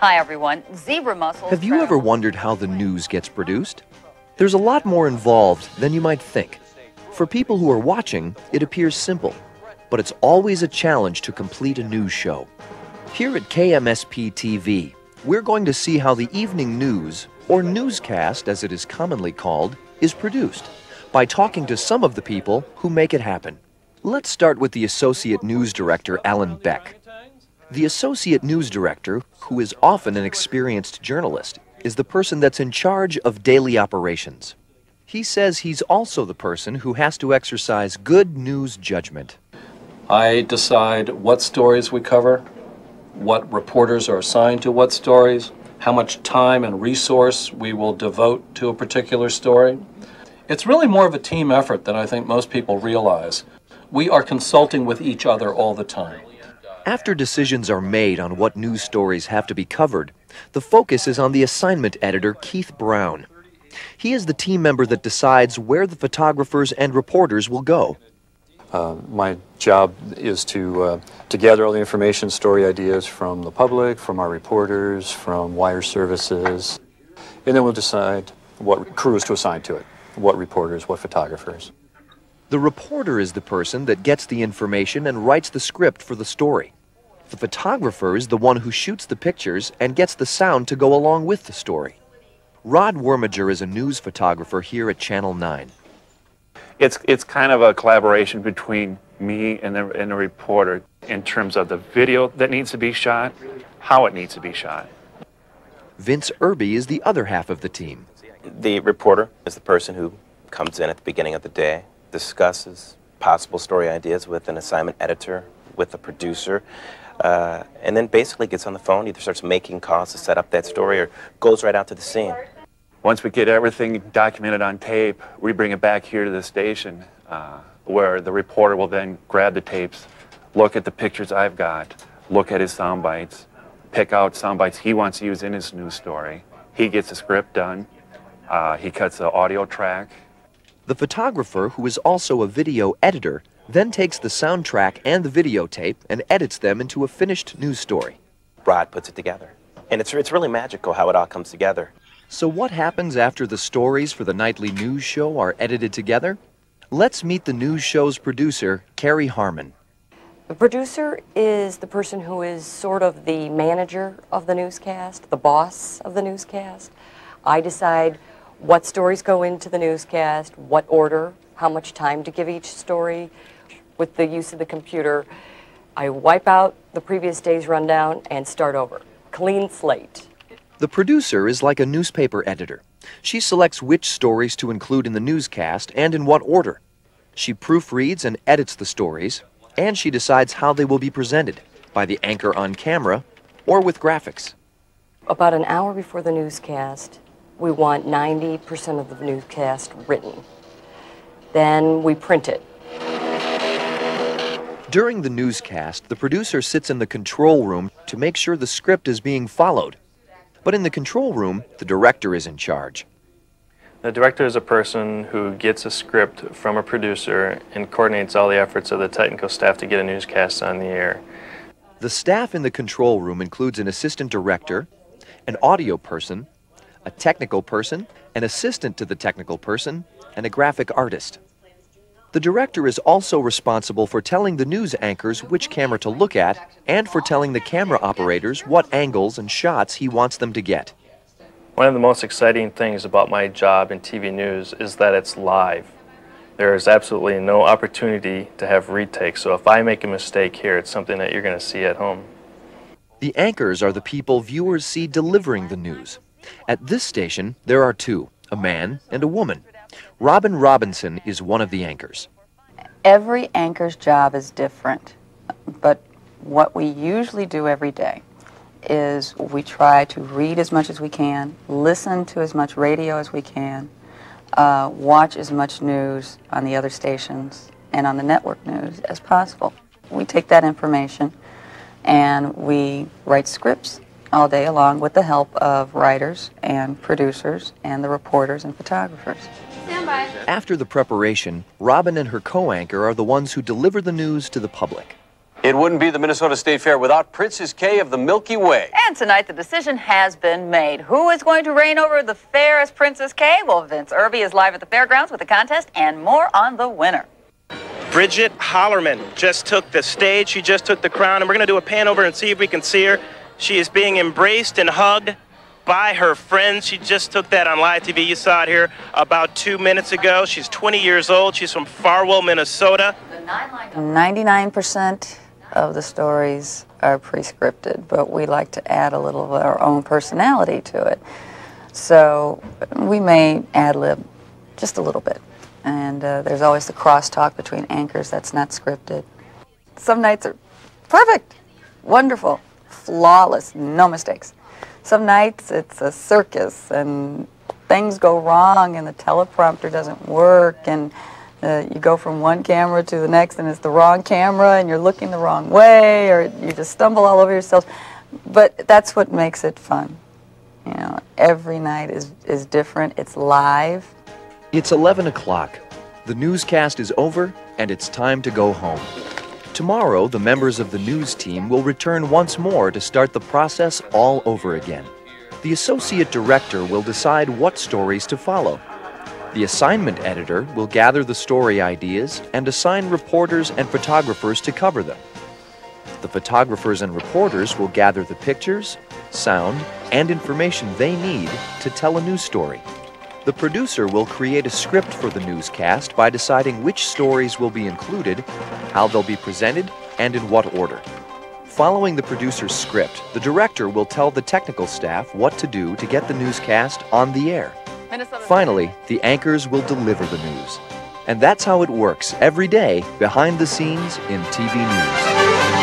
Hi, everyone. Zebra mussels. Have you ever wondered how the news gets produced? There's a lot more involved than you might think. For people who are watching, it appears simple, but it's always a challenge to complete a news show. Here at KMSP TV, we're going to see how the evening news, or newscast as it is commonly called, is produced by talking to some of the people who make it happen. Let's start with the Associate News Director, Alan Beck. The Associate News Director, who is often an experienced journalist, is the person that's in charge of daily operations. He says he's also the person who has to exercise good news judgment. I decide what stories we cover, what reporters are assigned to what stories, how much time and resource we will devote to a particular story. It's really more of a team effort than I think most people realize. We are consulting with each other all the time. After decisions are made on what news stories have to be covered, the focus is on the assignment editor, Keith Brown. He is the team member that decides where the photographers and reporters will go. My job is to gather all the information, story ideas from the public, from our reporters, from wire services, and then we'll decide what crews to assign to it, what reporters, what photographers. The reporter is the person that gets the information and writes the script for the story. The photographer is the one who shoots the pictures and gets the sound to go along with the story. Rod Wormager is a news photographer here at Channel 9. It's kind of a collaboration between me and the reporter in terms of the video that needs to be shot, how it needs to be shot. Vince Irby is the other half of the team. The reporter is the person who comes in at the beginning of the day, discusses possible story ideas with an assignment editor, with a producer, and then basically gets on the phone, either starts making calls to set up that story or goes right out to the scene. Once we get everything documented on tape, we bring it back here to the station where the reporter will then grab the tapes, look at the pictures I've got, look at his sound bites, pick out sound bites he wants to use in his news story. He gets the script done. He cuts the audio track. The photographer, who is also a video editor, then takes the soundtrack and the videotape and edits them into a finished news story. Rod puts it together. And it's really magical how it all comes together. So what happens after the stories for the nightly news show are edited together? Let's meet the news show's producer, Carrie Harmon. The producer is the person who is sort of the manager of the newscast, the boss of the newscast. I decide what stories go into the newscast, what order, how much time to give each story. With the use of the computer, I wipe out the previous day's rundown and start over. Clean slate. The producer is like a newspaper editor. She selects which stories to include in the newscast and in what order. She proofreads and edits the stories, and she decides how they will be presented, by the anchor on camera or with graphics. About an hour before the newscast, we want 90% of the newscast written. Then we print it. During the newscast, the producer sits in the control room to make sure the script is being followed. But in the control room, the director is in charge. The director is a person who gets a script from a producer and coordinates all the efforts of the technical staff to get a newscast on the air. The staff in the control room includes an assistant director, an audio person, a technical person, an assistant to the technical person, and a graphic artist. The director is also responsible for telling the news anchors which camera to look at and for telling the camera operators what angles and shots he wants them to get. One of the most exciting things about my job in TV news is that it's live. There is absolutely no opportunity to have retakes, so if I make a mistake here, it's something that you're going to see at home. The anchors are the people viewers see delivering the news. At this station, there are two, a man and a woman. Robin Robinson is one of the anchors. Every anchor's job is different, but what we usually do every day is we try to read as much as we can, listen to as much radio as we can, watch as much news on the other stations and on the network news as possible. We take that information and we write scripts all day along with the help of writers and producers and the reporters and photographers. After the preparation, Robin and her co-anchor are the ones who deliver the news to the public. It wouldn't be the Minnesota State Fair without Princess Kay of the Milky Way. And tonight, the decision has been made. Who is going to reign over the fair as Princess Kay? Well, Vince Irby is live at the fairgrounds with the contest and more on the winner. Bridget Hollerman just took the stage. She just took the crown, and we're going to do a pan over and see if we can see her. She is being embraced and hugged by her friends. She just took that on live TV. You saw it here about 2 minutes ago. She's 20 years old. She's from Farwell, Minnesota. 99% of the stories are pre-scripted, but we like to add a little of our own personality to it. So we may ad-lib just a little bit. And there's always the crosstalk between anchors that's not scripted. Some nights are perfect, wonderful, flawless, no mistakes. Some nights it's a circus and things go wrong and the teleprompter doesn't work and you go from one camera to the next and it's the wrong camera and you're looking the wrong way or you just stumble all over yourself. But that's what makes it fun. You know, every night is different. It's live. It's 11 o'clock. The newscast is over and it's time to go home. Tomorrow, the members of the news team will return once more to start the process all over again. The associate director will decide what stories to follow. The assignment editor will gather the story ideas and assign reporters and photographers to cover them. The photographers and reporters will gather the pictures, sound, and information they need to tell a news story. The producer will create a script for the newscast by deciding which stories will be included, how they'll be presented, and in what order. Following the producer's script, the director will tell the technical staff what to do to get the newscast on the air. Finally, the anchors will deliver the news. And that's how it works every day behind the scenes in TV news.